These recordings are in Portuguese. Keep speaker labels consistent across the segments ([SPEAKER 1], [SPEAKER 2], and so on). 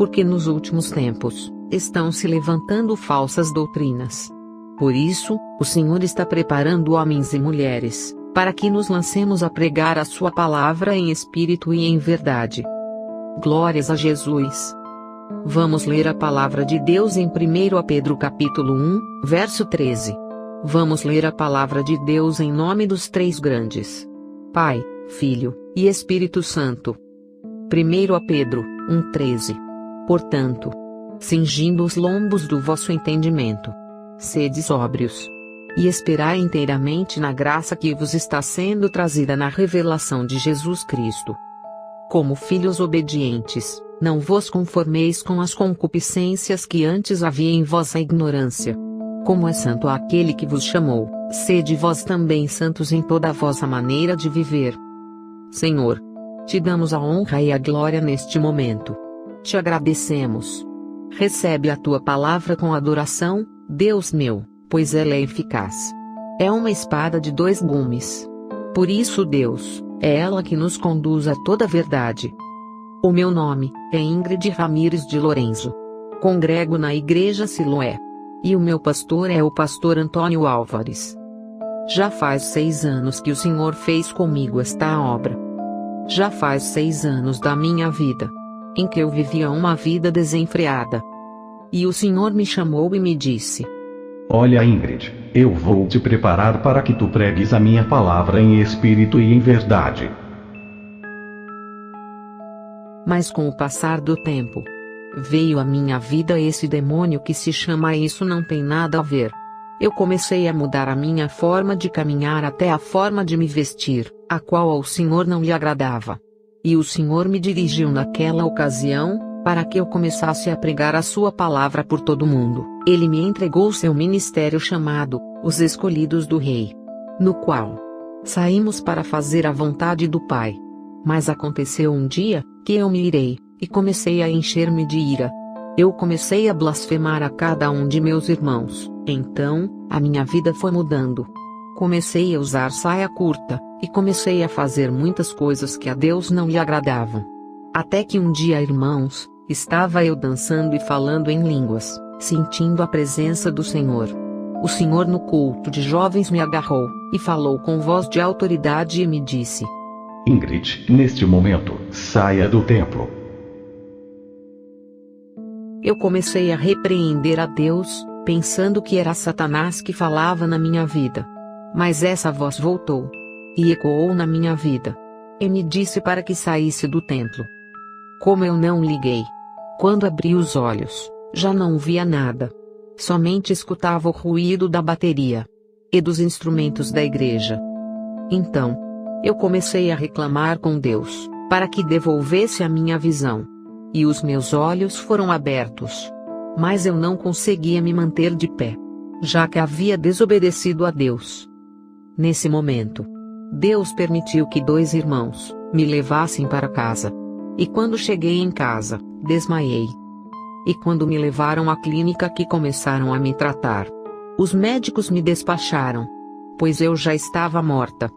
[SPEAKER 1] porque nos últimos tempos estão se levantando falsas doutrinas. Por isso, o Senhor está preparando homens e mulheres, para que nos lancemos a pregar a sua palavra em espírito e em verdade. Glórias a Jesus! Vamos ler a palavra de Deus em 1 Pedro capítulo 1, verso 13. Vamos ler a palavra de Deus em nome dos três grandes: Pai, Filho e Espírito Santo. 1 Pedro 1,13. Portanto, cingindo os lombos do vosso entendimento, sede sóbrios, e esperai inteiramente na graça que vos está sendo trazida na revelação de Jesus Cristo. Como filhos obedientes, não vos conformeis com as concupiscências que antes havia em vossa ignorância. Como é santo aquele que vos chamou, sede vós também santos em toda a vossa maneira de viver. Senhor, te damos a honra e a glória neste momento. Te agradecemos. Recebe a tua palavra com adoração, Deus meu, pois ela é eficaz. É uma espada de dois gumes. Por isso, Deus, é ela que nos conduz a toda a verdade. O meu nome é Ingrid Ramires de Lorenzo. Congrego na Igreja Siloé. E o meu pastor é o pastor Antônio Álvares. Já faz 6 anos que o Senhor fez comigo esta obra. Já faz 6 anos da minha vida, em que eu vivia uma vida desenfreada. E o Senhor me chamou e me disse:
[SPEAKER 2] Olha, Ingrid, eu vou te preparar para que tu pregues a minha palavra em espírito e em verdade.
[SPEAKER 1] Mas com o passar do tempo, veio à minha vida esse demônio que se chama isso não tem nada a ver. Eu comecei a mudar a minha forma de caminhar até a forma de me vestir, a qual ao Senhor não lhe agradava. E o Senhor me dirigiu naquela ocasião, para que eu começasse a pregar a sua palavra por todo o mundo. Ele me entregou seu ministério chamado, Os Escolhidos do Rei, no qual saímos para fazer a vontade do Pai. Mas aconteceu um dia, que eu me irei, e comecei a encher-me de ira. Eu comecei a blasfemar a cada um de meus irmãos. Então, a minha vida foi mudando. Comecei a usar saia curta, e comecei a fazer muitas coisas que a Deus não lhe agradavam. Até que um dia, irmãos, estava eu dançando e falando em línguas, sentindo a presença do Senhor. O Senhor no culto de jovens me agarrou, e falou com voz de autoridade e me disse:
[SPEAKER 2] Ingrid, neste momento, saia do templo.
[SPEAKER 1] Eu comecei a repreender a Deus, pensando que era Satanás que falava na minha vida. Mas essa voz voltou e ecoou na minha vida, e me disse para que saísse do templo. Como eu não liguei, quando abri os olhos, já não via nada. Somente escutava o ruído da bateria e dos instrumentos da igreja. Então, eu comecei a reclamar com Deus, para que devolvesse a minha visão. E os meus olhos foram abertos. Mas eu não conseguia me manter de pé, já que havia desobedecido a Deus. Nesse momento, Deus permitiu que 2 irmãos me levassem para casa. E quando cheguei em casa, desmaiei. E quando me levaram à clínica que começaram a me tratar, os médicos me despacharam, pois eu já estava morta.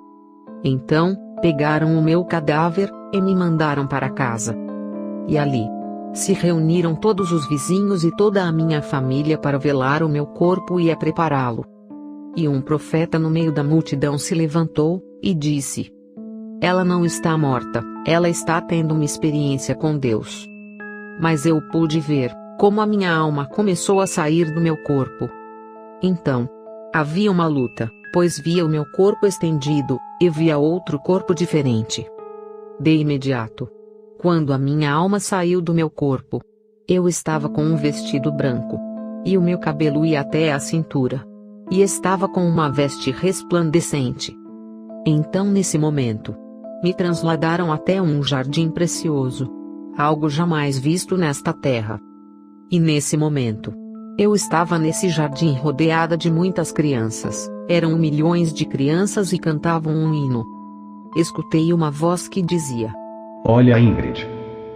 [SPEAKER 1] Então, pegaram o meu cadáver e me mandaram para casa. E ali se reuniram todos os vizinhos e toda a minha família para velar o meu corpo e a prepará-lo. E um profeta no meio da multidão se levantou e disse: Ela não está morta, ela está tendo uma experiência com Deus. Mas eu pude ver como a minha alma começou a sair do meu corpo. Então, havia uma luta, pois via o meu corpo estendido, e via outro corpo diferente. De imediato, quando a minha alma saiu do meu corpo, eu estava com um vestido branco, e o meu cabelo ia até a cintura, e estava com uma veste resplandecente. Então, nesse momento, me transladaram até um jardim precioso, algo jamais visto nesta terra. E nesse momento, eu estava nesse jardim rodeada de muitas crianças, eram milhões de crianças e cantavam um hino. Escutei uma voz que dizia:
[SPEAKER 2] Olha, Ingrid,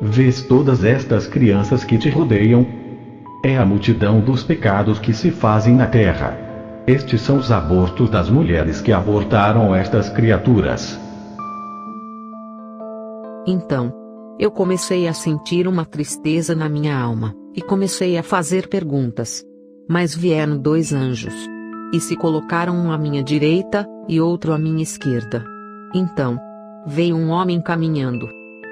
[SPEAKER 2] vês todas estas crianças que te rodeiam? É a multidão dos pecados que se fazem na terra. Estes são os abortos das mulheres que abortaram estas criaturas.
[SPEAKER 1] Então, eu comecei a sentir uma tristeza na minha alma, e comecei a fazer perguntas. Mas vieram 2 anjos, e se colocaram um à minha direita, e outro à minha esquerda. Então, veio um homem caminhando.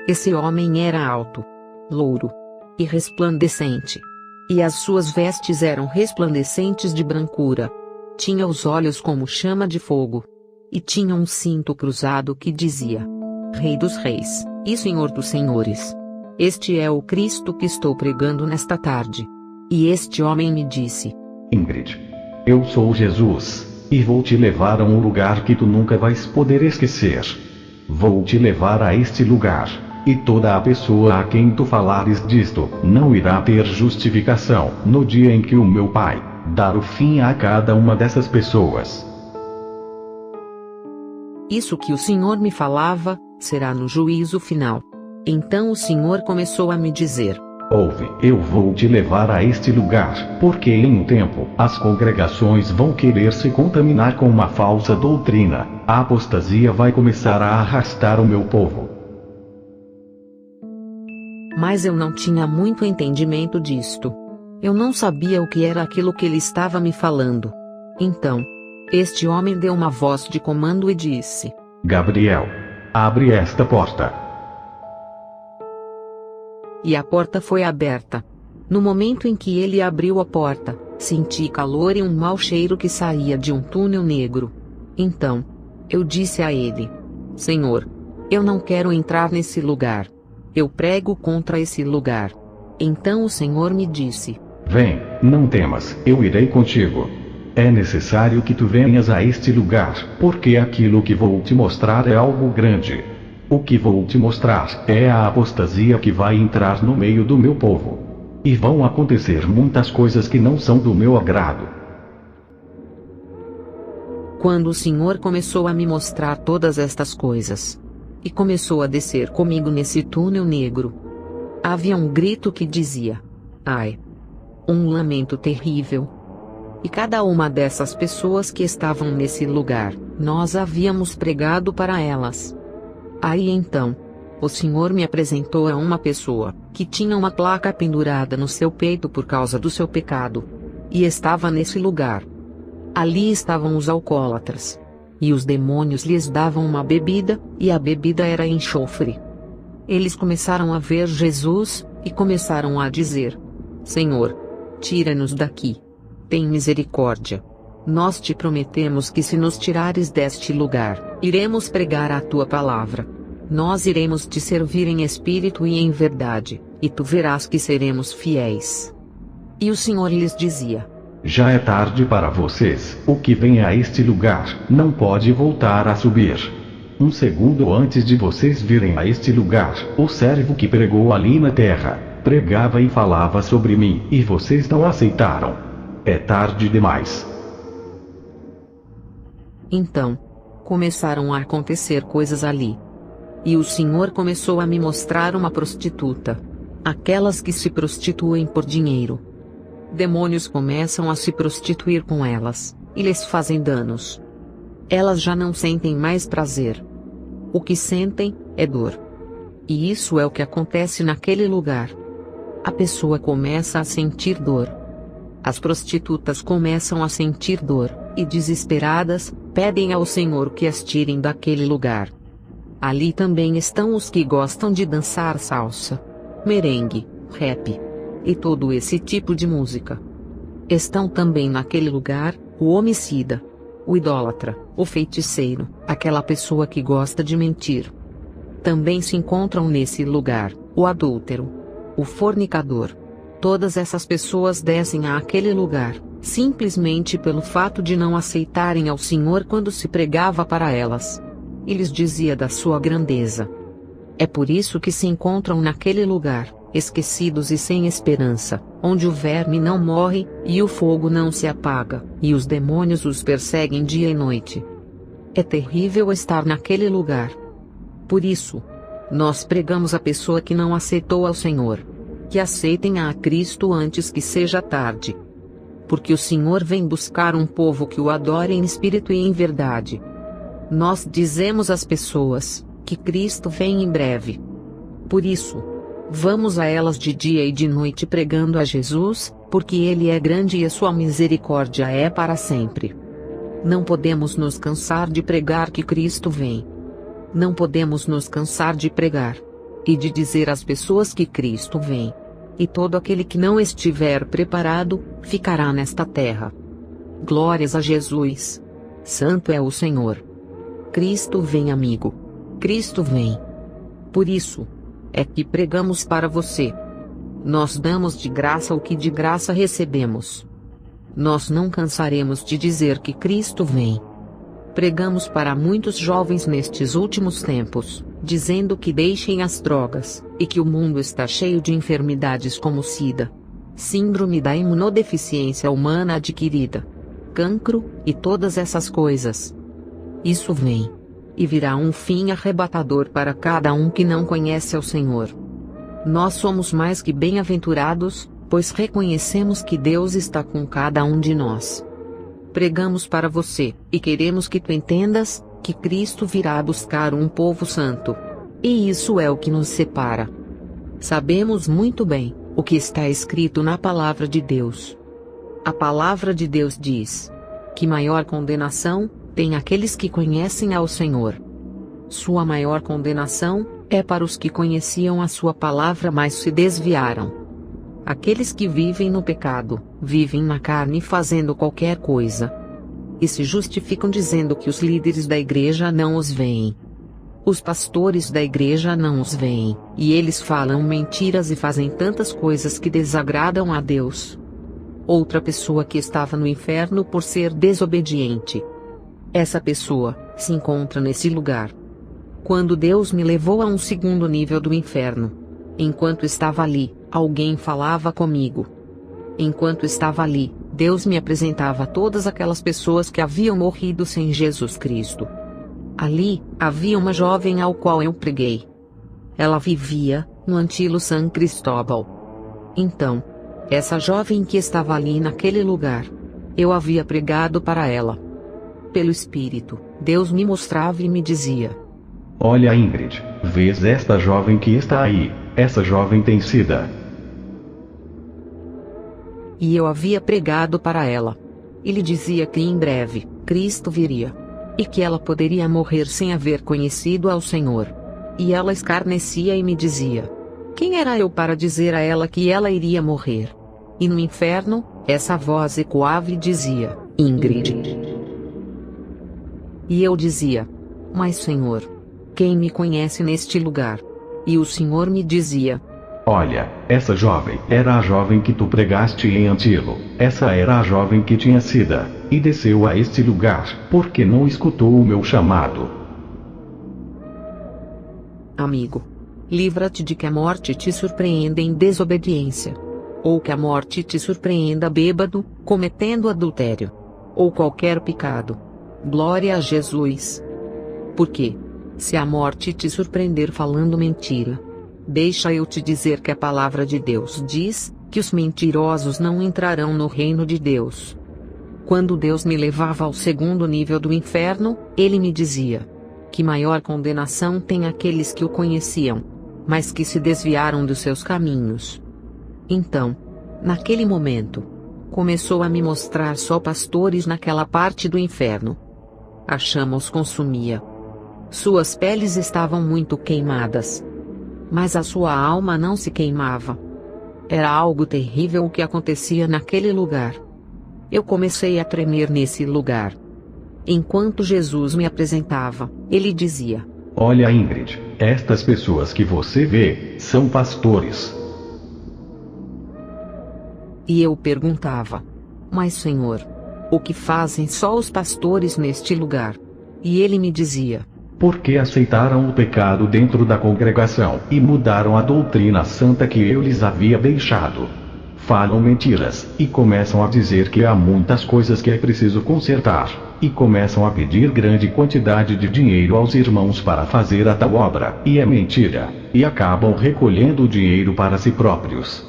[SPEAKER 1] Esse homem era alto, louro e resplandecente. E as suas vestes eram resplandecentes de brancura. Tinha os olhos como chama de fogo. E tinha um cinto cruzado que dizia: Rei dos Reis, e Senhor dos Senhores. Este é o Cristo que estou pregando nesta tarde. E este homem me disse:
[SPEAKER 2] Ingrid, eu sou Jesus, e vou te levar a um lugar que tu nunca vais poder esquecer. Vou te levar a este lugar, e toda a pessoa a quem tu falares disto, não irá ter justificação, no dia em que o meu Pai dar o fim a cada uma dessas pessoas.
[SPEAKER 1] Isso que o Senhor me falava, será no juízo final. Então o Senhor começou a me dizer:
[SPEAKER 2] Ouve, eu vou te levar a este lugar, porque em um tempo, as congregações vão querer se contaminar com uma falsa doutrina. A apostasia vai começar a arrastar o meu povo.
[SPEAKER 1] Mas eu não tinha muito entendimento disto. Eu não sabia o que era aquilo que ele estava me falando. Então, este homem deu uma voz de comando e disse:
[SPEAKER 2] Gabriel, abre esta porta.
[SPEAKER 1] E a porta foi aberta. No momento em que ele abriu a porta, senti calor e um mau cheiro que saía de um túnel negro. Então, eu disse a ele: Senhor, eu não quero entrar nesse lugar. Eu prego contra esse lugar. Então o Senhor me disse:
[SPEAKER 2] Vem, não temas, eu irei contigo. É necessário que tu venhas a este lugar, porque aquilo que vou te mostrar é algo grande. O que vou te mostrar é a apostasia que vai entrar no meio do meu povo. E vão acontecer muitas coisas que não são do meu agrado.
[SPEAKER 1] Quando o Senhor começou a me mostrar todas estas coisas, e começou a descer comigo nesse túnel negro, havia um grito que dizia: Ai! Um lamento terrível. E cada uma dessas pessoas que estavam nesse lugar, nós havíamos pregado para elas. Aí então, o Senhor me apresentou a uma pessoa, que tinha uma placa pendurada no seu peito por causa do seu pecado. E estava nesse lugar. Ali estavam os alcoólatras. E os demônios lhes davam uma bebida, e a bebida era enxofre. Eles começaram a ver Jesus, e começaram a dizer: Senhor, tira-nos daqui. Tem misericórdia. Nós te prometemos que se nos tirares deste lugar, iremos pregar a tua palavra. Nós iremos te servir em espírito e em verdade, e tu verás que seremos fiéis. E o Senhor lhes dizia:
[SPEAKER 2] Já é tarde para vocês, o que vem a este lugar, não pode voltar a subir. Um segundo antes de vocês virem a este lugar, o servo que pregou ali na terra, pregava e falava sobre mim, e vocês não aceitaram. É tarde demais.
[SPEAKER 1] Então, começaram a acontecer coisas ali. E o Senhor começou a me mostrar uma prostituta. Aquelas que se prostituem por dinheiro. Demônios começam a se prostituir com elas, e lhes fazem danos. Elas já não sentem mais prazer. O que sentem é dor. E isso é o que acontece naquele lugar. A pessoa começa a sentir dor. As prostitutas começam a sentir dor, e desesperadas, pedem ao Senhor que as tirem daquele lugar. Ali também estão os que gostam de dançar salsa, merengue, rap e todo esse tipo de música. Estão também naquele lugar o homicida, o idólatra, o feiticeiro, aquela pessoa que gosta de mentir. Também se encontram nesse lugar o adúltero, o fornicador. Todas essas pessoas descem àquele lugar, simplesmente pelo fato de não aceitarem ao Senhor quando se pregava para elas. E lhes dizia da sua grandeza. É por isso que se encontram naquele lugar, esquecidos e sem esperança, onde o verme não morre, e o fogo não se apaga, e os demônios os perseguem dia e noite. É terrível estar naquele lugar. Por isso, nós pregamos à pessoa que não aceitou ao Senhor, que aceitem a Cristo antes que seja tarde. Porque o Senhor vem buscar um povo que o adore em espírito e em verdade. Nós dizemos às pessoas que Cristo vem em breve. Por isso, vamos a elas de dia e de noite pregando a Jesus, porque Ele é grande e a sua misericórdia é para sempre. Não podemos nos cansar de pregar que Cristo vem. Não podemos nos cansar de pregar e de dizer às pessoas que Cristo vem. E todo aquele que não estiver preparado, ficará nesta terra. Glórias a Jesus! Santo é o Senhor! Cristo vem, amigo! Cristo vem! Por isso é que pregamos para você. Nós damos de graça o que de graça recebemos. Nós não cansaremos de dizer que Cristo vem. Pregamos para muitos jovens nestes últimos tempos, dizendo que deixem as drogas, e que o mundo está cheio de enfermidades como SIDA, síndrome da imunodeficiência humana adquirida, cancro, e todas essas coisas. Isso vem. E virá um fim arrebatador para cada um que não conhece ao Senhor. Nós somos mais que bem-aventurados, pois reconhecemos que Deus está com cada um de nós. Pregamos para você, e queremos que tu entendas, que Cristo virá buscar um povo santo. E isso é o que nos separa. Sabemos muito bem o que está escrito na palavra de Deus. A palavra de Deus diz que maior condenação tem aqueles que conhecem ao Senhor. Sua maior condenação é para os que conheciam a sua palavra, mas se desviaram. Aqueles que vivem no pecado, vivem na carne fazendo qualquer coisa. E se justificam dizendo que os líderes da igreja não os veem. Os pastores da igreja não os veem, e eles falam mentiras e fazem tantas coisas que desagradam a Deus. Outra pessoa que estava no inferno por ser desobediente. Essa pessoa se encontra nesse lugar. Quando Deus me levou a um segundo nível do inferno. Enquanto estava ali, alguém falava comigo. Enquanto estava ali, Deus me apresentava todas aquelas pessoas que haviam morrido sem Jesus Cristo. Ali, havia uma jovem ao qual eu preguei. Ela vivia no antigo San Cristóbal. Então, essa jovem que estava ali naquele lugar, eu havia pregado para ela. Pelo Espírito, Deus me mostrava e me dizia:
[SPEAKER 2] olha, Ingrid, vês esta jovem que está aí? Essa jovem tem SIDA.
[SPEAKER 1] E eu havia pregado para ela. E lhe dizia que em breve, Cristo viria. E que ela poderia morrer sem haver conhecido ao Senhor. E ela escarnecia e me dizia: quem era eu para dizer a ela que ela iria morrer? E no inferno, essa voz ecoava e dizia: Ingrid. E eu dizia: mas Senhor, quem me conhece neste lugar? E o Senhor me dizia:
[SPEAKER 2] olha, essa jovem era a jovem que tu pregaste em Antilo. Essa era a jovem que tinha SIDA, e desceu a este lugar, porque não escutou o meu chamado.
[SPEAKER 1] Amigo, livra-te de que a morte te surpreenda em desobediência. Ou que a morte te surpreenda bêbado, cometendo adultério. Ou qualquer pecado. Glória a Jesus. Porque, se a morte te surpreender falando mentira, deixa eu te dizer que a palavra de Deus diz que os mentirosos não entrarão no reino de Deus. Quando Deus me levava ao segundo nível do inferno, Ele me dizia que maior condenação tem aqueles que o conheciam, mas que se desviaram dos seus caminhos. Então, naquele momento, começou a me mostrar só pastores naquela parte do inferno. A chama os consumia. Suas peles estavam muito queimadas. Mas a sua alma não se queimava. Era algo terrível o que acontecia naquele lugar. Eu comecei a tremer nesse lugar. Enquanto Jesus me apresentava, ele dizia:
[SPEAKER 2] olha, Ingrid, estas pessoas que você vê, são pastores.
[SPEAKER 1] E eu perguntava: mas Senhor, o que fazem só os pastores neste lugar? E ele me dizia:
[SPEAKER 2] porque aceitaram o pecado dentro da congregação, e mudaram a doutrina santa que eu lhes havia deixado. Falam mentiras, e começam a dizer que há muitas coisas que é preciso consertar, e começam a pedir grande quantidade de dinheiro aos irmãos para fazer a tal obra, e é mentira, e acabam recolhendo o dinheiro para si próprios.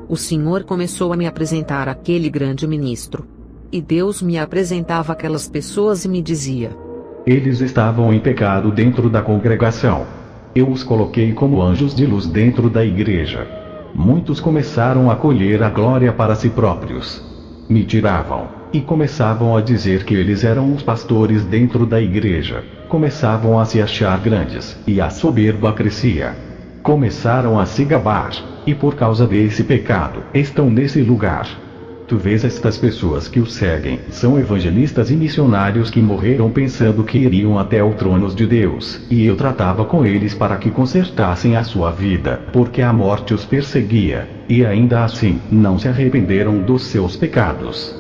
[SPEAKER 1] O Senhor começou a me apresentar aquele grande ministro. E Deus me apresentava aquelas pessoas e me dizia:
[SPEAKER 2] eles estavam em pecado dentro da congregação. Eu os coloquei como anjos de luz dentro da igreja. Muitos começaram a colher a glória para si próprios. Me tiravam, e começavam a dizer que eles eram os pastores dentro da igreja. Começavam a se achar grandes, e a soberba crescia. Começaram a se gabar, e por causa desse pecado, estão nesse lugar. Tu vês estas pessoas que o seguem, são evangelistas e missionários que morreram pensando que iriam até o trono de Deus, e eu tratava com eles para que consertassem a sua vida, porque a morte os perseguia, e ainda assim, não se arrependeram dos seus pecados.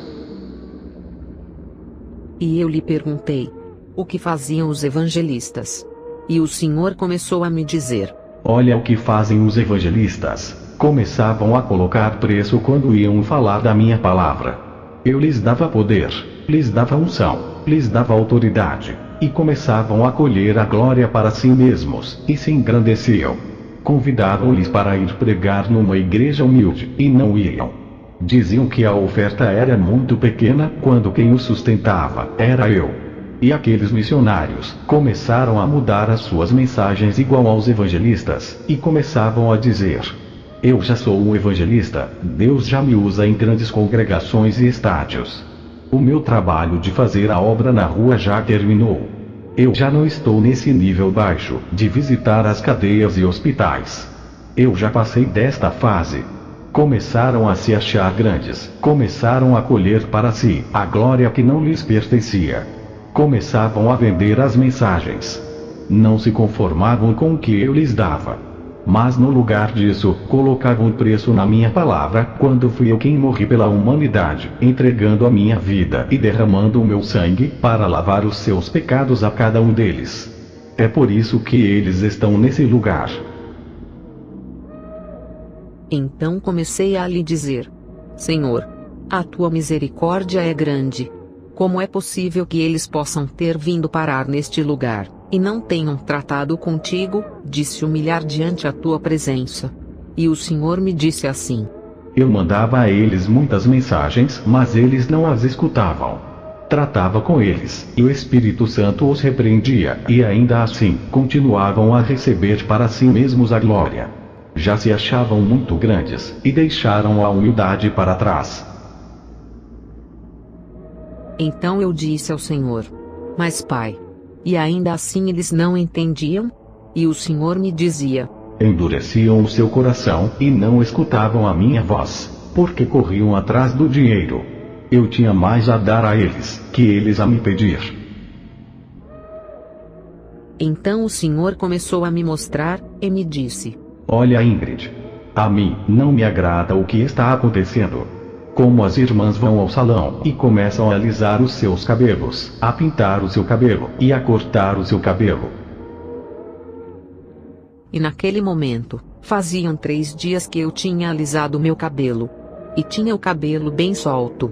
[SPEAKER 1] E eu lhe perguntei: o que faziam os evangelistas? E o Senhor começou a me dizer:
[SPEAKER 2] olha o que fazem os evangelistas. Começavam a colocar preço quando iam falar da minha palavra. Eu lhes dava poder, lhes dava unção, lhes dava autoridade, e começavam a colher a glória para si mesmos, e se engrandeciam. Convidavam-lhes para ir pregar numa igreja humilde, e não iam. Diziam que a oferta era muito pequena, quando quem os sustentava era eu. E aqueles missionários começaram a mudar as suas mensagens igual aos evangelistas, e começavam a dizer: eu já sou um evangelista, Deus já me usa em grandes congregações e estádios. O meu trabalho de fazer a obra na rua já terminou. Eu já não estou nesse nível baixo, de visitar as cadeias e hospitais. Eu já passei desta fase. Começaram a se achar grandes, começaram a colher para si a glória que não lhes pertencia. Começavam a vender as mensagens. Não se conformavam com o que eu lhes dava. Mas no lugar disso, colocavam preço na minha palavra, quando fui eu quem morri pela humanidade, entregando a minha vida e derramando o meu sangue, para lavar os seus pecados a cada um deles. É por isso que eles estão nesse lugar.
[SPEAKER 1] Então comecei a lhe dizer: Senhor, a tua misericórdia é grande. Como é possível que eles possam ter vindo parar neste lugar, e não tenham tratado contigo, de se humilhar diante a tua presença? E o Senhor me disse assim:
[SPEAKER 2] eu mandava a eles muitas mensagens, mas eles não as escutavam. Tratava com eles, e o Espírito Santo os repreendia, e ainda assim, continuavam a receber para si mesmos a glória. Já se achavam muito grandes, e deixaram a humildade para trás.
[SPEAKER 1] Então eu disse ao Senhor: mas Pai, e ainda assim eles não entendiam? E o Senhor me dizia:
[SPEAKER 2] endureciam o seu coração, e não escutavam a minha voz, porque corriam atrás do dinheiro. Eu tinha mais a dar a eles, que eles a me pedir.
[SPEAKER 1] Então o Senhor começou a me mostrar, e me disse:
[SPEAKER 2] olha, Ingrid, a mim não me agrada o que está acontecendo. Como as irmãs vão ao salão e começam a alisar os seus cabelos, a pintar o seu cabelo e a cortar o seu cabelo.
[SPEAKER 1] E naquele momento, faziam 3 dias que eu tinha alisado meu cabelo. E tinha o cabelo bem solto.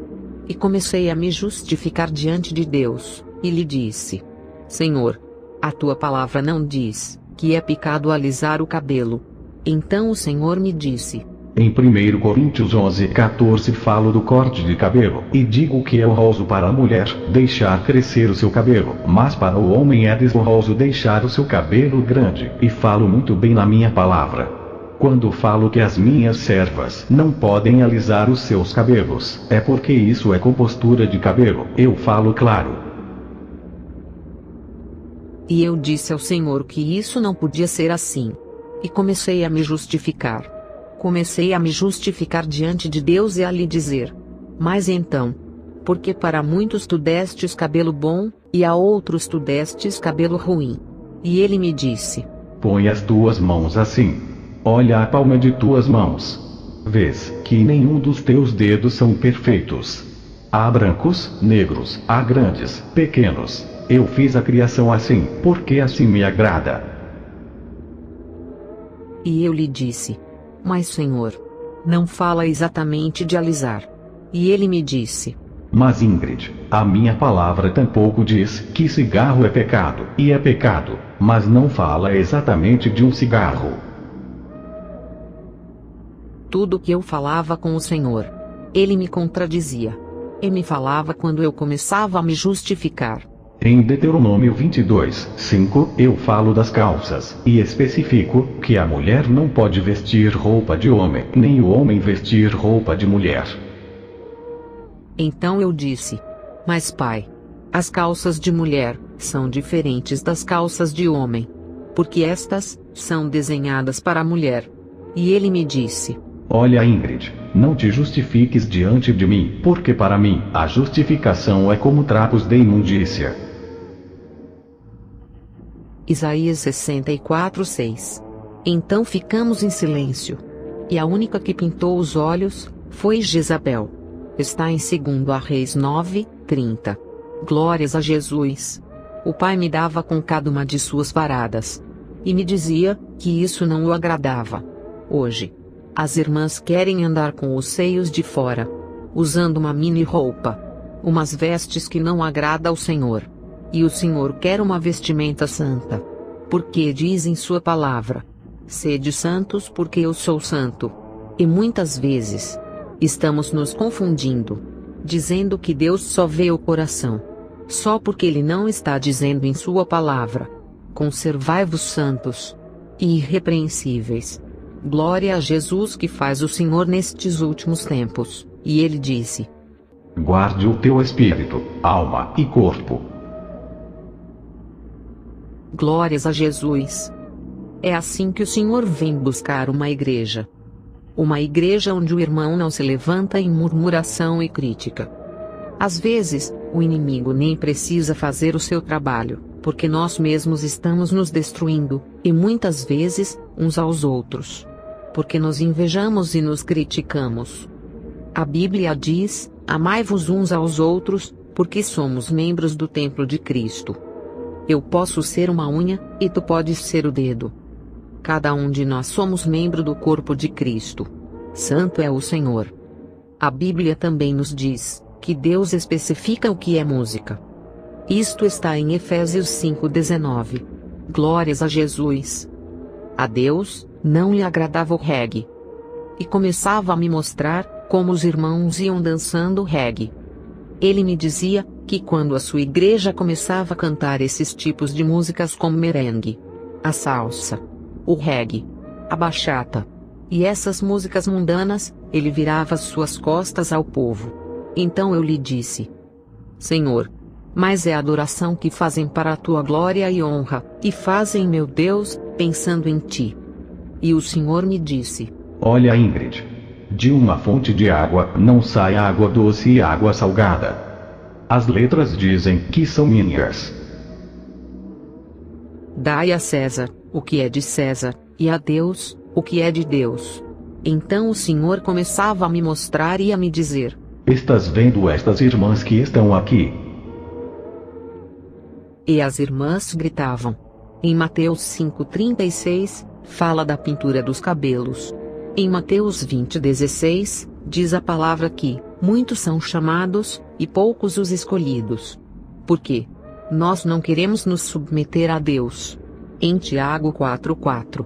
[SPEAKER 1] E comecei a me justificar diante de Deus, e lhe disse: Senhor, a tua palavra não diz que é pecado alisar o cabelo. Então o Senhor me disse:
[SPEAKER 2] em 1 Coríntios 11:14 falo do corte de cabelo, e digo que é honroso para a mulher deixar crescer o seu cabelo, mas para o homem é desonroso deixar o seu cabelo grande, e falo muito bem na minha palavra. Quando falo que as minhas servas não podem alisar os seus cabelos, é porque isso é compostura de cabelo, eu falo claro.
[SPEAKER 1] E eu disse ao Senhor que isso não podia ser assim. E comecei a me justificar. Comecei a me justificar diante de Deus e a lhe dizer: mas então, porque para muitos tu destes cabelo bom, e a outros tu destes cabelo ruim? E ele me disse:
[SPEAKER 2] põe as tuas mãos assim. Olha a palma de tuas mãos. Vês que nenhum dos teus dedos são perfeitos. Há brancos, negros, há grandes, pequenos. Eu fiz a criação assim, porque assim me agrada.
[SPEAKER 1] E eu lhe disse: mas Senhor, não fala exatamente de alisar. E ele me disse:
[SPEAKER 2] mas Ingrid, a minha palavra tampouco diz que cigarro é pecado, e é pecado, mas não fala exatamente de um cigarro.
[SPEAKER 1] Tudo que eu falava com o Senhor, ele me contradizia. E me falava quando eu começava a me justificar.
[SPEAKER 2] Em Deuteronômio 22:5, eu falo das calças, e especifico que a mulher não pode vestir roupa de homem, nem o homem vestir roupa de mulher.
[SPEAKER 1] Então eu disse: Mas pai, as calças de mulher são diferentes das calças de homem, porque estas são desenhadas para a mulher. E ele me disse:
[SPEAKER 2] Olha, Ingrid, não te justifiques diante de mim, porque para mim a justificação é como trapos de imundícia.
[SPEAKER 1] Isaías 64:6. Então ficamos em silêncio. E a única que pintou os olhos foi Jezabel. Está em 2 Reis 9:30. Glórias a Jesus. O pai me dava com cada uma de suas paradas. E me dizia que isso não o agradava. Hoje, as irmãs querem andar com os seios de fora, usando uma mini roupa, umas vestes que não agrada ao Senhor. E o Senhor quer uma vestimenta santa. Porque diz em sua palavra: Sede santos porque eu sou santo. E muitas vezes, estamos nos confundindo, dizendo que Deus só vê o coração. Só porque Ele não está dizendo em sua palavra: Conservai-vos santos e irrepreensíveis. Glória a Jesus que faz o Senhor nestes últimos tempos. E Ele disse:
[SPEAKER 2] Guarde o teu espírito, alma e corpo.
[SPEAKER 1] Glórias a Jesus. É assim que o Senhor vem buscar uma igreja. Uma igreja onde o irmão não se levanta em murmuração e crítica. Às vezes, o inimigo nem precisa fazer o seu trabalho, porque nós mesmos estamos nos destruindo, e muitas vezes, uns aos outros. Porque nos invejamos e nos criticamos. A Bíblia diz: Amai-vos uns aos outros, porque somos membros do templo de Cristo. Eu posso ser uma unha, e tu podes ser o dedo. Cada um de nós somos membro do corpo de Cristo. Santo é o Senhor. A Bíblia também nos diz que Deus especifica o que é música. Isto está em Efésios 5:19. Glórias a Jesus. A Deus não lhe agradava o reggae. E começava a me mostrar como os irmãos iam dançando reggae. Ele me dizia que quando a sua igreja começava a cantar esses tipos de músicas como merengue, a salsa, o reggae, a bachata e essas músicas mundanas, ele virava suas costas ao povo. Então eu lhe disse: Senhor, mas é a adoração que fazem para a tua glória e honra, e fazem, meu Deus, pensando em ti. E o Senhor me disse:
[SPEAKER 2] Olha, Ingrid, de uma fonte de água não sai água doce e água salgada. As letras dizem que são minhas.
[SPEAKER 1] Dai a César o que é de César, e a Deus o que é de Deus. Então o Senhor começava a me mostrar e a me dizer:
[SPEAKER 2] Estás vendo estas irmãs que estão aqui?
[SPEAKER 1] E as irmãs gritavam. Em Mateus 5:36, fala da pintura dos cabelos. Em Mateus 20:16, diz a palavra que muitos são chamados, e poucos os escolhidos. Por quê? Nós não queremos nos submeter a Deus. Em Tiago 4:4,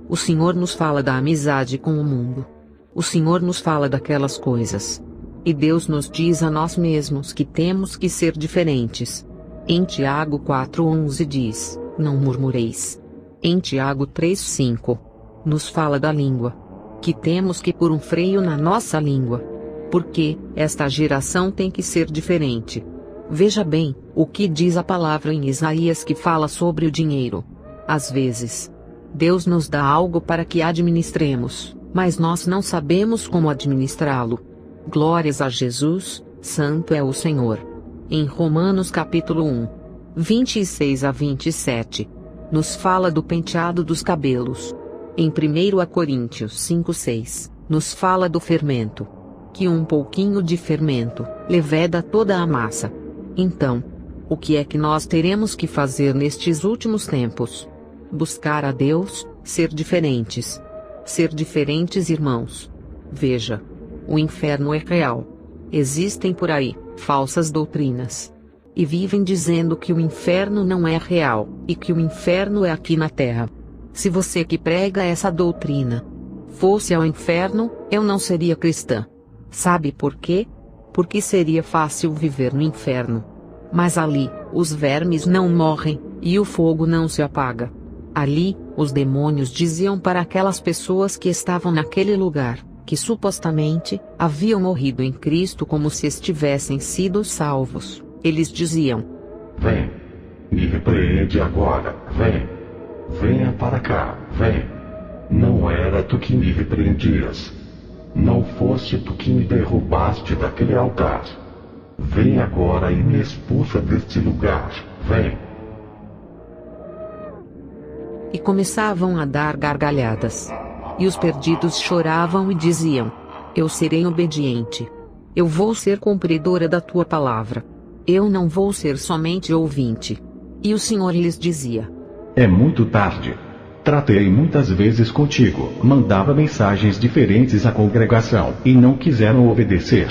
[SPEAKER 1] o Senhor nos fala da amizade com o mundo. O Senhor nos fala daquelas coisas. E Deus nos diz a nós mesmos que temos que ser diferentes. Em Tiago 4:11 diz: Não murmureis. Em Tiago 3:5, nos fala da língua. Que temos que pôr um freio na nossa língua. Porque esta geração tem que ser diferente. Veja bem, o que diz a palavra em Isaías que fala sobre o dinheiro. Às vezes, Deus nos dá algo para que administremos, mas nós não sabemos como administrá-lo. Glórias a Jesus, santo é o Senhor. Em Romanos capítulo 1, 26 a 27, nos fala do penteado dos cabelos. Em 1 Coríntios 5:6, nos fala do fermento. Que um pouquinho de fermento leveda toda a massa. Então, o que é que nós teremos que fazer nestes últimos tempos? Buscar a Deus, ser diferentes. Ser diferentes, irmãos. Veja, o inferno é real. Existem por aí falsas doutrinas. E vivem dizendo que o inferno não é real, e que o inferno é aqui na terra. Se você que prega essa doutrina fosse ao inferno, eu não seria cristã. Sabe por quê? Porque seria fácil viver no inferno. Mas ali, Os vermes não morrem, e o fogo não se apaga. Ali, os demônios diziam para aquelas pessoas que estavam naquele lugar, que supostamente haviam morrido em Cristo como se estivessem sido salvos. Eles diziam:
[SPEAKER 2] Vem, me repreende agora, vem. Venha para cá, vem. Não era tu que me repreendias. Não foste tu que me derrubaste daquele altar. Vem agora e me expulsa deste lugar, vem.
[SPEAKER 1] E começavam a dar gargalhadas. E os perdidos choravam e diziam: Eu serei obediente. Eu vou ser cumpridora da tua palavra. Eu não vou ser somente ouvinte. E o Senhor lhes dizia:
[SPEAKER 2] É muito tarde. Tratei muitas vezes contigo, mandava mensagens diferentes à congregação, e não quiseram obedecer.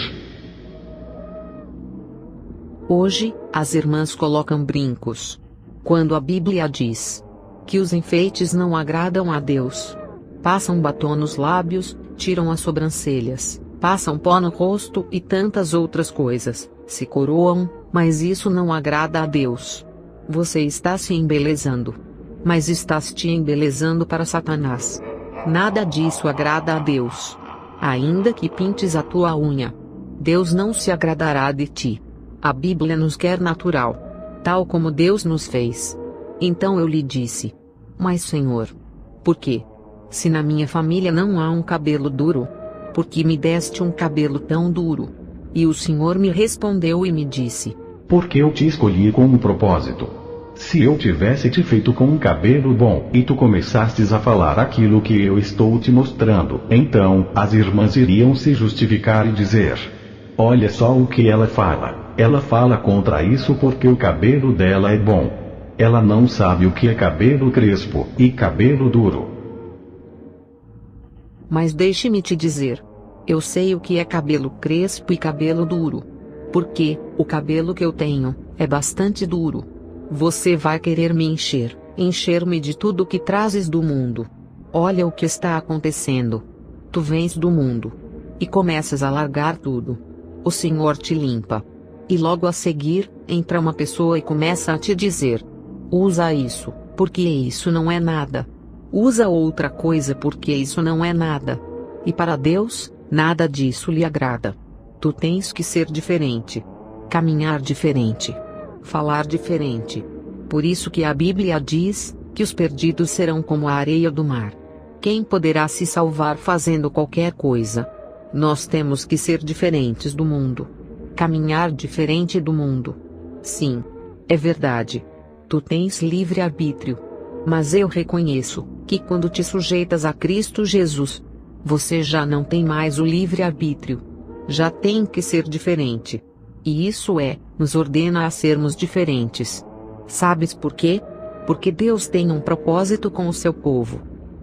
[SPEAKER 1] Hoje, as irmãs colocam brincos. Quando a Bíblia diz que os enfeites não agradam a Deus. Passam batom nos lábios, tiram as sobrancelhas, passam pó no rosto e tantas outras coisas, se coroam, mas isso não agrada a Deus. Você está se embelezando. Mas estás te embelezando para Satanás. Nada disso agrada a Deus. Ainda que pintes a tua unha, Deus não se agradará de ti. A Bíblia nos quer natural, tal como Deus nos fez. Então eu lhe disse: Mas Senhor, por quê? Se na minha família não há um cabelo duro, por que me deste um cabelo tão duro? E o Senhor me respondeu e me disse:
[SPEAKER 2] Porque eu te escolhi com um propósito. Se eu tivesse te feito com um cabelo bom, e tu começastes a falar aquilo que eu estou te mostrando, então as irmãs iriam se justificar e dizer: Olha só o que ela fala. Ela fala contra isso porque o cabelo dela é bom. Ela não sabe o que é cabelo crespo e cabelo duro.
[SPEAKER 1] Mas deixe-me te dizer. Eu sei o que é cabelo crespo e cabelo duro. Porque o cabelo que eu tenho é bastante duro. Você vai querer me encher-me de tudo que trazes do mundo. Olha o que está acontecendo. Tu vens do mundo e começas a largar tudo. O Senhor te limpa. E logo a seguir, entra uma pessoa e começa a te dizer: usa isso, porque isso não é nada. Usa outra coisa porque isso não é nada. E para Deus, nada disso lhe agrada. Tu tens que ser diferente. Caminhar diferente. Falar diferente. Por isso que a Bíblia diz que os perdidos serão como a areia do mar. Quem poderá se salvar fazendo qualquer coisa? Nós temos que ser diferentes do mundo. Caminhar diferente do mundo. Sim. É verdade. Tu tens livre-arbítrio. Mas eu reconheço que quando te sujeitas a Cristo Jesus, você já não tem mais o livre-arbítrio. Já tem que ser diferente. E isso nos ordena a sermos diferentes. Sabes por quê? Porque Deus tem um propósito com o seu povo.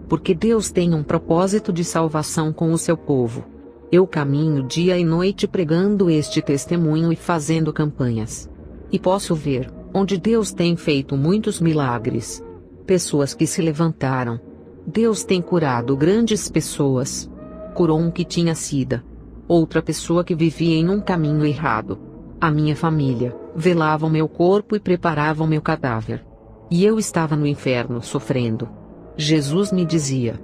[SPEAKER 1] Porque Deus tem um propósito de salvação com o seu povo. Eu caminho dia e noite pregando este testemunho e fazendo campanhas. E posso ver onde Deus tem feito muitos milagres. Pessoas que se levantaram. Deus tem curado grandes pessoas. Curou um que tinha sida. Outra pessoa que vivia em um caminho errado. A minha família velava o meu corpo e preparava o meu cadáver. E eu estava no inferno sofrendo. Jesus me dizia: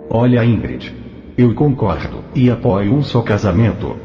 [SPEAKER 2] Olha, Ingrid, eu concordo e apoio um só casamento.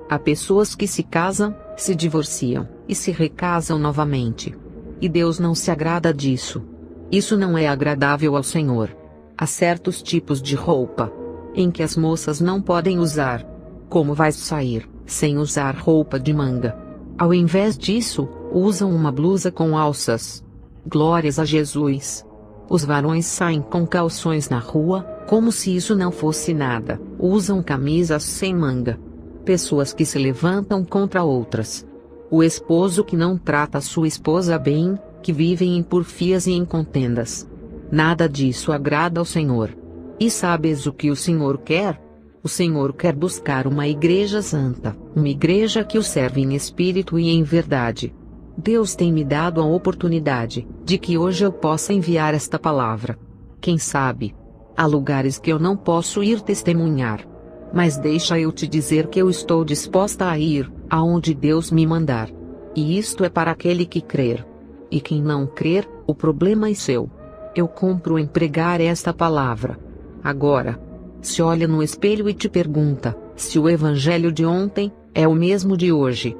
[SPEAKER 1] Há pessoas que se casam, se divorciam e se recasam novamente. E Deus não se agrada disso. Isso não é agradável ao Senhor. Há certos tipos de roupa em que as moças não podem usar. Como vais sair sem usar roupa de manga? Ao invés disso, usam uma blusa com alças. Glórias a Jesus. Os varões saem com calções na rua, como se isso não fosse nada. Usam camisas sem manga. Pessoas que se levantam contra outras. O esposo que não trata sua esposa bem, que vivem em porfias e em contendas. Nada disso agrada ao Senhor. E sabes o que o Senhor quer? O Senhor quer buscar uma igreja santa, uma igreja que o serve em espírito e em verdade. Deus tem me dado a oportunidade de que hoje eu possa enviar esta palavra. Quem sabe? Há lugares que eu não posso ir testemunhar. Mas deixa eu te dizer que eu estou disposta a ir aonde Deus me mandar. E isto é para aquele que crer. E quem não crer, o problema é seu. Eu cumpro em pregar esta palavra. Agora, se olha no espelho e te pergunta, se o evangelho de ontem é o mesmo de hoje.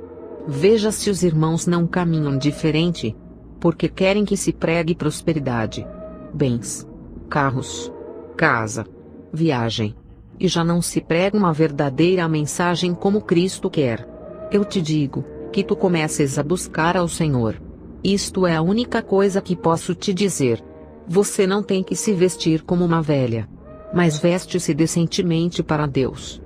[SPEAKER 1] Veja se os irmãos não caminham diferente. Porque querem que se pregue prosperidade, bens, carros, casa, viagem. E já não se prega uma verdadeira mensagem como Cristo quer. Eu te digo, que tu comeces a buscar ao Senhor. Isto é a única coisa que posso te dizer. Você não tem que se vestir como uma velha, mas veste-se decentemente para Deus.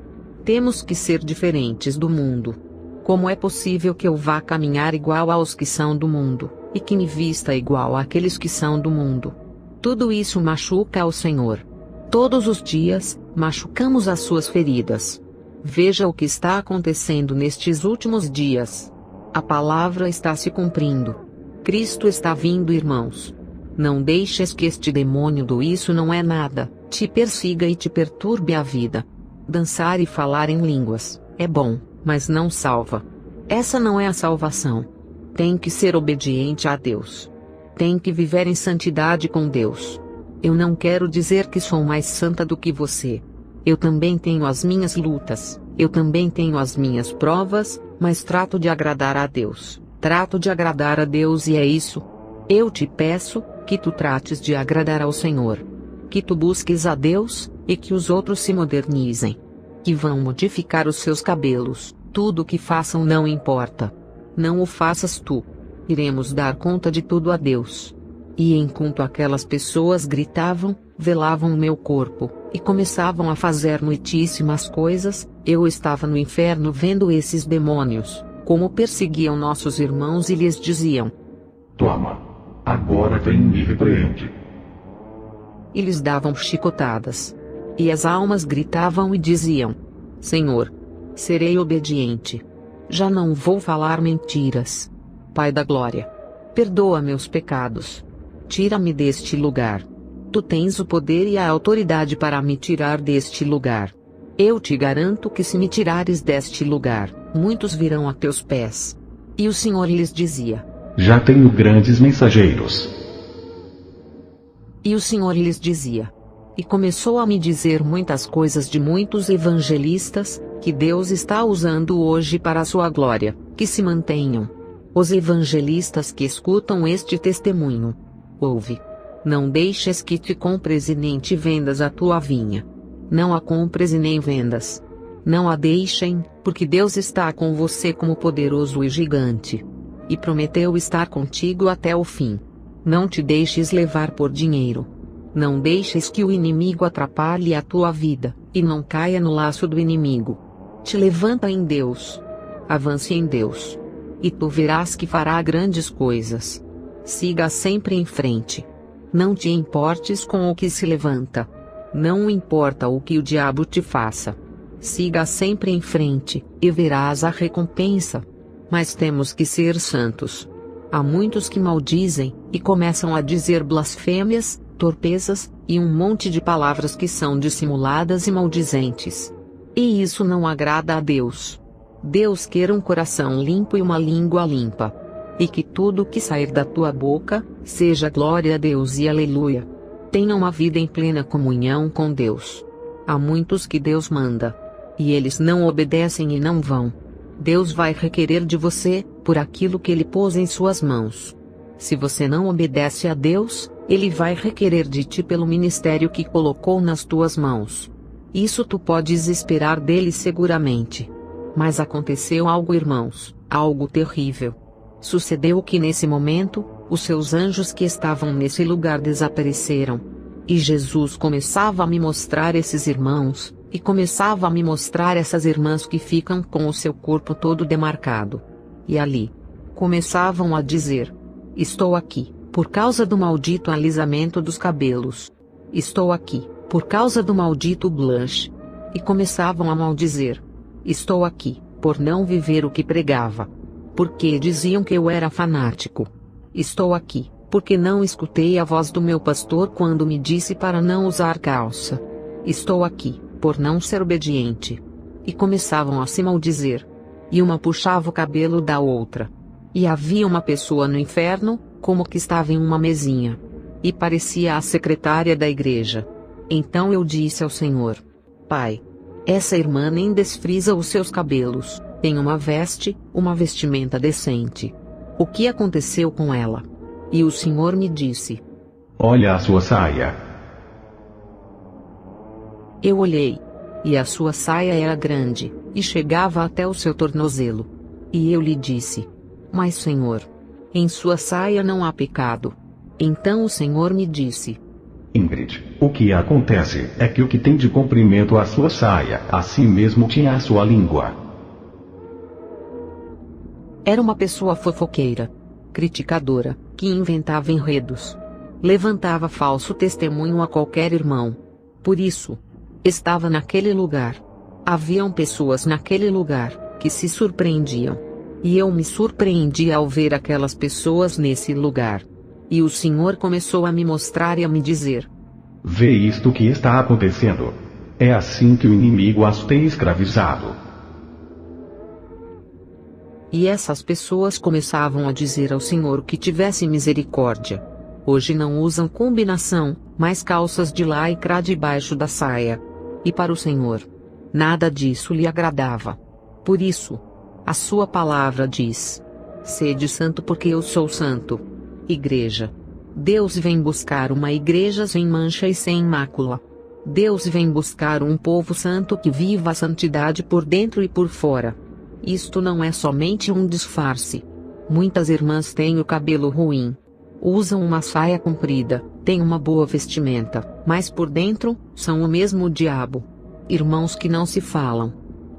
[SPEAKER 1] Temos que ser diferentes do mundo. Como é possível que eu vá caminhar igual aos que são do mundo, e que me vista igual àqueles que são do mundo? Tudo isso machuca ao Senhor. Todos os dias, machucamos as suas feridas. Veja o que está acontecendo nestes últimos dias. A palavra está se cumprindo. Cristo está vindo, irmãos. Não deixes que este demônio do isso não é nada te persiga e te perturbe a vida. Dançar e falar em línguas é bom, mas não salva. Essa não é a salvação. Tem que ser obediente a Deus. Tem que viver em santidade com Deus. Eu não quero dizer que sou mais santa do que você. Eu também tenho as minhas lutas, eu também tenho as minhas provas, mas trato de agradar a Deus. Trato de agradar a Deus e é isso. Eu te peço, que tu trates de agradar ao Senhor. Que tu busques a Deus, e que os outros se modernizem. Que vão modificar os seus cabelos, tudo o que façam não importa. Não o faças tu. Iremos dar conta de tudo a Deus. E enquanto aquelas pessoas gritavam, velavam o meu corpo, e começavam a fazer noitíssimas coisas, eu estava no inferno vendo esses demônios, como perseguiam nossos irmãos e lhes diziam:
[SPEAKER 2] Toma, agora vem e me repreende.
[SPEAKER 1] E lhes davam chicotadas. E as almas gritavam e diziam: Senhor, serei obediente. Já não vou falar mentiras. Pai da glória, perdoa meus pecados. Tira-me deste lugar. Tu tens o poder e a autoridade para me tirar deste lugar. Eu te garanto que se me tirares deste lugar, muitos virão a teus pés. E o Senhor lhes dizia:
[SPEAKER 2] Já tenho grandes mensageiros.
[SPEAKER 1] E o Senhor lhes dizia. E começou a me dizer muitas coisas de muitos evangelistas, que Deus está usando hoje para a sua glória, que se mantenham. Os evangelistas que escutam este testemunho. Ouve. Não deixes que te compres e nem te vendas a tua vinha. Não a compres e nem vendas. Não a deixem, porque Deus está com você como poderoso e gigante. E prometeu estar contigo até o fim. Não te deixes levar por dinheiro. Não deixes que o inimigo atrapalhe a tua vida, e não caia no laço do inimigo. Te levanta em Deus. Avance em Deus. E tu verás que fará grandes coisas. Siga sempre em frente. Não te importes com o que se levanta. Não importa o que o diabo te faça. Siga sempre em frente, e verás a recompensa. Mas temos que ser santos. Há muitos que maldizem, e começam a dizer blasfêmias, torpezas, e um monte de palavras que são dissimuladas e maldizentes. E isso não agrada a Deus. Deus quer um coração limpo e uma língua limpa. E que tudo que sair da tua boca, seja glória a Deus e aleluia. Tenha uma vida em plena comunhão com Deus. Há muitos que Deus manda. E eles não obedecem e não vão. Deus vai requerer de você, por aquilo que Ele pôs em suas mãos. Se você não obedece a Deus, Ele vai requerer de ti pelo ministério que colocou nas tuas mãos. Isso tu podes esperar dele seguramente. Mas aconteceu algo, irmãos, algo terrível. Sucedeu que nesse momento, os seus anjos que estavam nesse lugar desapareceram. E Jesus começava a me mostrar esses irmãos, e começava a me mostrar essas irmãs que ficam com o seu corpo todo demarcado. E ali, começavam a dizer: Estou aqui, por causa do maldito alisamento dos cabelos. Estou aqui, por causa do maldito blush. E começavam a maldizer. Estou aqui, por não viver o que pregava. Porque diziam que eu era fanático. Estou aqui, porque não escutei a voz do meu pastor quando me disse para não usar calça. Estou aqui, por não ser obediente. E começavam a se maldizer. E uma puxava o cabelo da outra. E havia uma pessoa no inferno, como que estava em uma mesinha. E parecia a secretária da igreja. Então eu disse ao Senhor: Pai, essa irmã nem desfrisa os seus cabelos, tem uma vestimenta decente. O que aconteceu com ela? E o Senhor me disse:
[SPEAKER 2] Olha a sua saia.
[SPEAKER 1] Eu olhei. E a sua saia era grande, e chegava até o seu tornozelo. E eu lhe disse: Mas Senhor, em sua saia não há pecado. Então o Senhor me disse:
[SPEAKER 2] Ingrid, o que acontece é que o que tem de comprimento a sua saia, assim mesmo tinha a sua língua.
[SPEAKER 1] Era uma pessoa fofoqueira, criticadora, que inventava enredos. Levantava falso testemunho a qualquer irmão. Por isso, estava naquele lugar. Haviam pessoas naquele lugar, que se surpreendiam. E eu me surpreendi ao ver aquelas pessoas nesse lugar. E o Senhor começou a me mostrar e a me dizer:
[SPEAKER 2] Vê isto que está acontecendo. É assim que o inimigo as tem escravizado.
[SPEAKER 1] E essas pessoas começavam a dizer ao Senhor que tivesse misericórdia. Hoje não usam combinação, mas calças de lycra debaixo da saia. E para o Senhor, nada disso lhe agradava. Por isso, a sua palavra diz: Sede santo porque eu sou santo. Igreja. Deus vem buscar uma igreja sem mancha e sem mácula. Deus vem buscar um povo santo que viva a santidade por dentro e por fora. Isto não é somente um disfarce. Muitas irmãs têm o cabelo ruim. Usam uma saia comprida, têm uma boa vestimenta, mas por dentro, são o mesmo diabo. Irmãos que não se falam.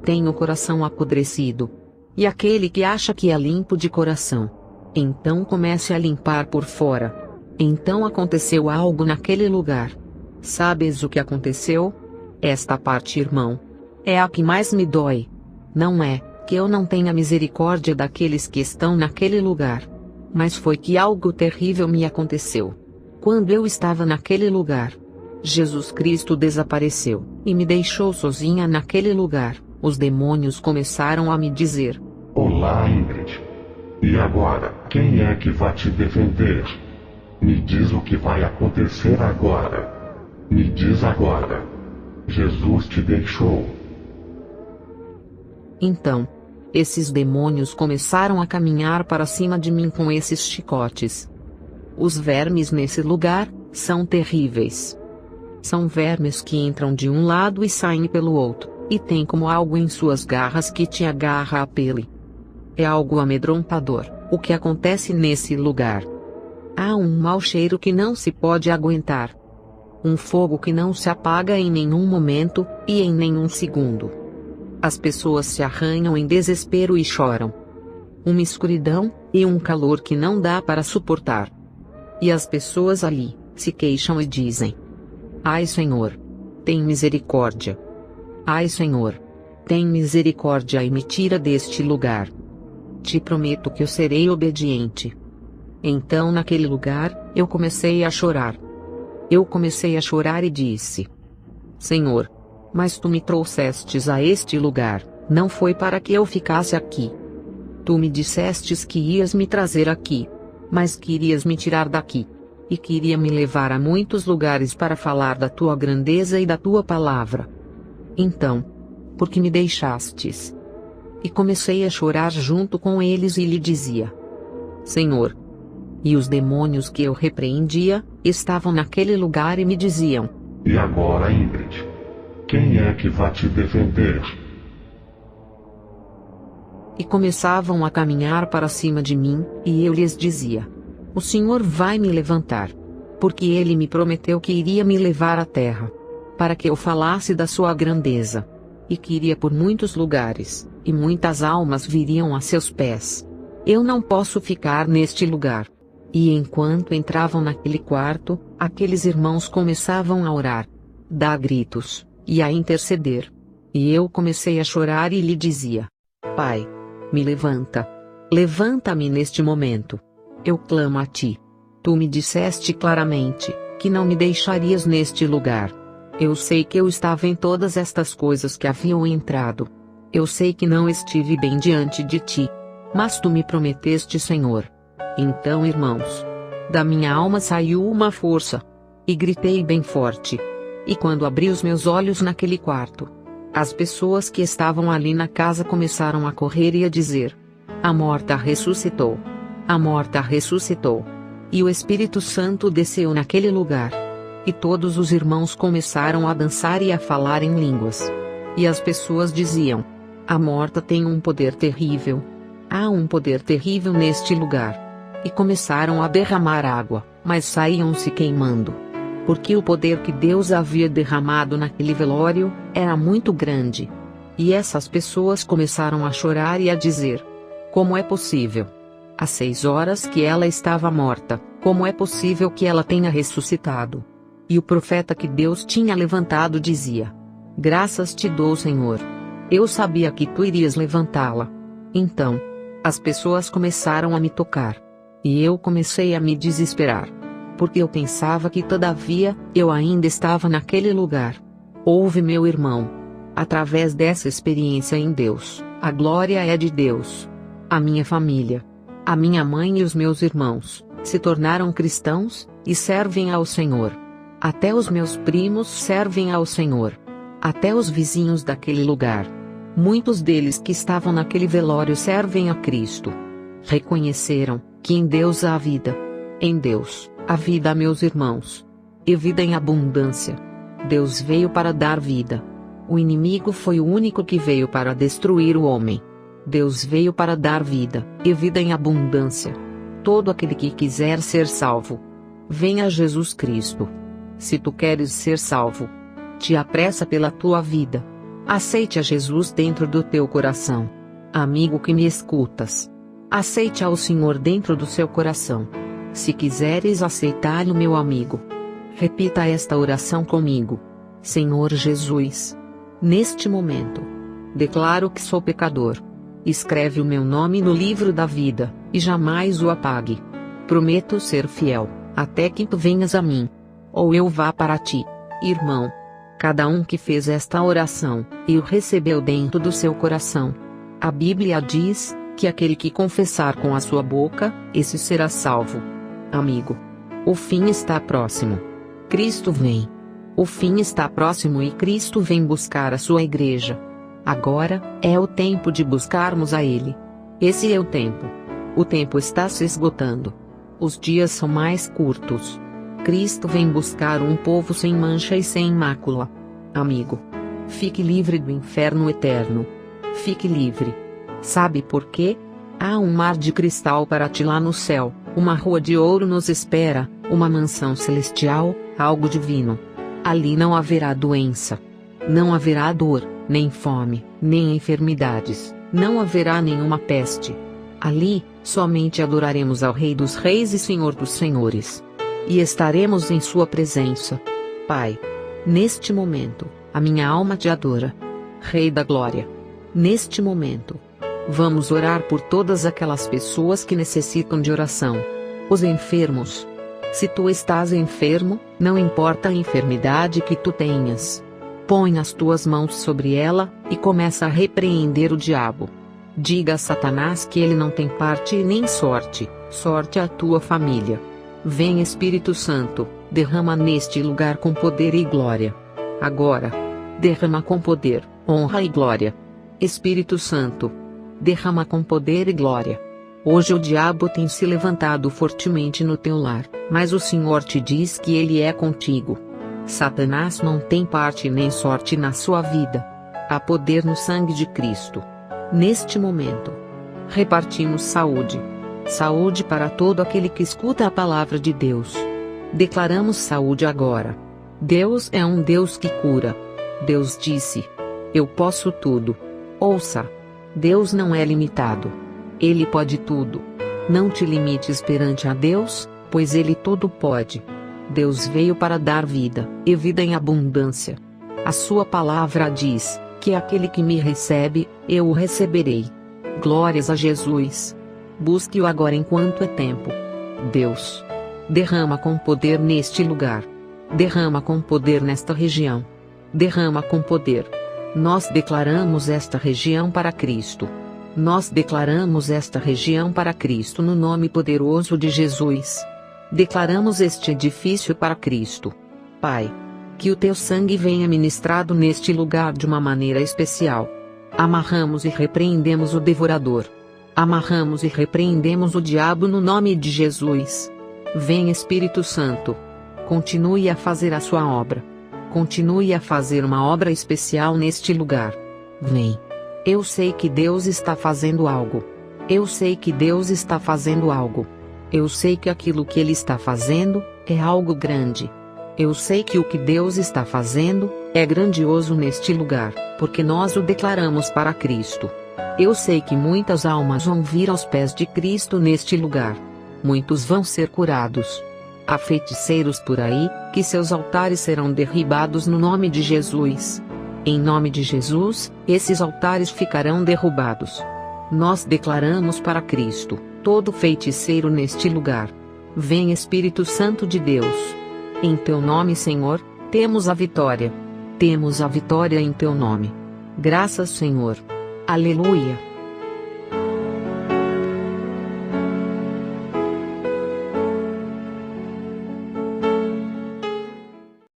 [SPEAKER 1] Têm o coração apodrecido. E aquele que acha que é limpo de coração, então comece a limpar por fora. Então aconteceu algo naquele lugar. Sabes o que aconteceu? Esta parte, irmão, é a que mais me dói. Não é que eu não tenha misericórdia daqueles que estão naquele lugar, mas foi que algo terrível me aconteceu. Quando eu estava naquele lugar, Jesus Cristo desapareceu, e me deixou sozinha naquele lugar. Os demônios começaram a me dizer:
[SPEAKER 3] Olá, Ingrid. E agora, quem é que vai te defender? Me diz o que vai acontecer agora. Me diz agora. Jesus te deixou.
[SPEAKER 1] Então, esses demônios começaram a caminhar para cima de mim com esses chicotes. Os vermes nesse lugar são terríveis. São vermes que entram de um lado e saem pelo outro, e tem como algo em suas garras que te agarra a pele. É algo amedrontador, o que acontece nesse lugar. Há um mau cheiro que não se pode aguentar. Um fogo que não se apaga em nenhum momento, e em nenhum segundo. As pessoas se arranham em desespero e choram. Uma escuridão, e um calor que não dá para suportar. E as pessoas ali, se queixam e dizem: Ai Senhor, tem misericórdia. Ai Senhor, tem misericórdia e me tira deste lugar. Te prometo que eu serei obediente. Então naquele lugar, eu comecei a chorar. Eu comecei a chorar e disse: Senhor, mas tu me trouxestes a este lugar, não foi para que eu ficasse aqui. Tu me dissestes que ias me trazer aqui, mas querias me tirar daqui. E queria me levar a muitos lugares para falar da tua grandeza e da tua palavra. Então, por que me deixastes? E comecei a chorar junto com eles e lhe dizia: Senhor. E os demônios que eu repreendia, estavam naquele lugar e me diziam:
[SPEAKER 3] E agora, Ingrid? Quem é que vai te defender?
[SPEAKER 1] E começavam a caminhar para cima de mim, e eu lhes dizia: O Senhor vai me levantar. Porque Ele me prometeu que iria me levar à terra, para que eu falasse da sua grandeza. E que iria por muitos lugares, e muitas almas viriam a seus pés. Eu não posso ficar neste lugar. E enquanto entravam naquele quarto, aqueles irmãos começavam a orar, dar gritos, e a interceder. E eu comecei a chorar e lhe dizia: Pai, me levanta. Levanta-me neste momento. Eu clamo a ti. Tu me disseste claramente, que não me deixarias neste lugar. Eu sei que eu estava em todas estas coisas que haviam entrado. Eu sei que não estive bem diante de ti. Mas tu me prometeste, Senhor. Então, irmãos, da minha alma saiu uma força. E gritei bem forte. E quando abri os meus olhos naquele quarto, as pessoas que estavam ali na casa começaram a correr e a dizer: a morta ressuscitou. A morta ressuscitou. E o Espírito Santo desceu naquele lugar. E todos os irmãos começaram a dançar e a falar em línguas. E as pessoas diziam: a morta tem um poder terrível. Há um poder terrível neste lugar. E começaram a derramar água, mas saíam se queimando. Porque o poder que Deus havia derramado naquele velório era muito grande. E essas pessoas começaram a chorar e a dizer: como é possível? Há 6 horas que ela estava morta, como é possível que ela tenha ressuscitado? E o profeta que Deus tinha levantado dizia: graças te dou, Senhor. Eu sabia que tu irias levantá-la. Então, as pessoas começaram a me tocar. E eu comecei a me desesperar. Porque eu pensava que todavia, eu ainda estava naquele lugar. Ouve, meu irmão. Através dessa experiência em Deus, a glória é de Deus. A minha família, a minha mãe e os meus irmãos, se tornaram cristãos, e servem ao Senhor. Até os meus primos servem ao Senhor. Até os vizinhos daquele lugar. Muitos deles que estavam naquele velório servem a Cristo. Reconheceram que em Deus há vida. Em Deus, há vida, meus irmãos. E vida em abundância. Deus veio para dar vida. O inimigo foi o único que veio para destruir o homem. Deus veio para dar vida, e vida em abundância. Todo aquele que quiser ser salvo, venha a Jesus Cristo. Se tu queres ser salvo, te apressa pela tua vida. Aceite a Jesus dentro do teu coração. Amigo que me escutas, aceite ao Senhor dentro do seu coração. Se quiseres aceitar o meu amigo, repita esta oração comigo. Senhor Jesus, neste momento, declaro que sou pecador. Escreve o meu nome no livro da vida, e jamais o apague. Prometo ser fiel, até que tu venhas a mim. Ou eu vá para ti. Irmão, cada um que fez esta oração, e o recebeu dentro do seu coração. A Bíblia diz que aquele que confessar com a sua boca, esse será salvo. Amigo, o fim está próximo. Cristo vem. O fim está próximo e Cristo vem buscar a sua igreja. Agora é o tempo de buscarmos a Ele. Esse é o tempo. O tempo está se esgotando. Os dias são mais curtos. Cristo vem buscar um povo sem mancha e sem mácula. Amigo, fique livre do inferno eterno. Fique livre. Sabe por quê? Há um mar de cristal para ti lá no céu, uma rua de ouro nos espera, uma mansão celestial, algo divino. Ali não haverá doença. Não haverá dor, nem fome, nem enfermidades, não haverá nenhuma peste. Ali, somente adoraremos ao Rei dos Reis e Senhor dos Senhores. E estaremos em sua presença. Pai, neste momento, a minha alma te adora. Rei da Glória. Neste momento, vamos orar por todas aquelas pessoas que necessitam de oração. Os enfermos. Se tu estás enfermo, não importa a enfermidade que tu tenhas. Põe as tuas mãos sobre ela, e começa a repreender o diabo. Diga a Satanás que ele não tem parte e nem sorte, sorte à tua família. Vem Espírito Santo, derrama neste lugar com poder e glória. Agora. Derrama com poder, honra e glória. Espírito Santo. Derrama com poder e glória. Hoje o diabo tem se levantado fortemente no teu lar, mas o Senhor te diz que ele é contigo. Satanás não tem parte nem sorte na sua vida. Há poder no sangue de Cristo. Neste momento, repartimos saúde. Saúde para todo aquele que escuta a palavra de Deus. Declaramos saúde agora. Deus é um Deus que cura. Deus disse: eu posso tudo. Ouça. Deus não é limitado. Ele pode tudo. Não te limites perante a Deus, pois Ele tudo pode. Deus veio para dar vida, e vida em abundância. A sua palavra diz que aquele que me recebe, eu o receberei. Glórias a Jesus. Busque-o agora enquanto é tempo. Deus, derrama com poder neste lugar. Derrama com poder nesta região. Derrama com poder. Nós declaramos esta região para Cristo. Nós declaramos esta região para Cristo no nome poderoso de Jesus. Declaramos este edifício para Cristo. Pai, que o teu sangue venha ministrado neste lugar de uma maneira especial. Amarramos e repreendemos o devorador. Amarramos e repreendemos o diabo no nome de Jesus. Vem Espírito Santo. Continue a fazer a sua obra. Continue a fazer uma obra especial neste lugar. Vem. Eu sei que Deus está fazendo algo. Eu sei que Deus está fazendo algo. Eu sei que aquilo que Ele está fazendo é algo grande. Eu sei que o que Deus está fazendo é grandioso neste lugar, porque nós o declaramos para Cristo. Eu sei que muitas almas vão vir aos pés de Cristo neste lugar. Muitos vão ser curados. Há feiticeiros por aí, que seus altares serão derribados no nome de Jesus. Em nome de Jesus, esses altares ficarão derrubados. Nós declaramos para Cristo, todo feiticeiro neste lugar. Vem Espírito Santo de Deus. Em teu nome, Senhor, temos a vitória. Temos a vitória em teu nome. Graças, Senhor. Aleluia.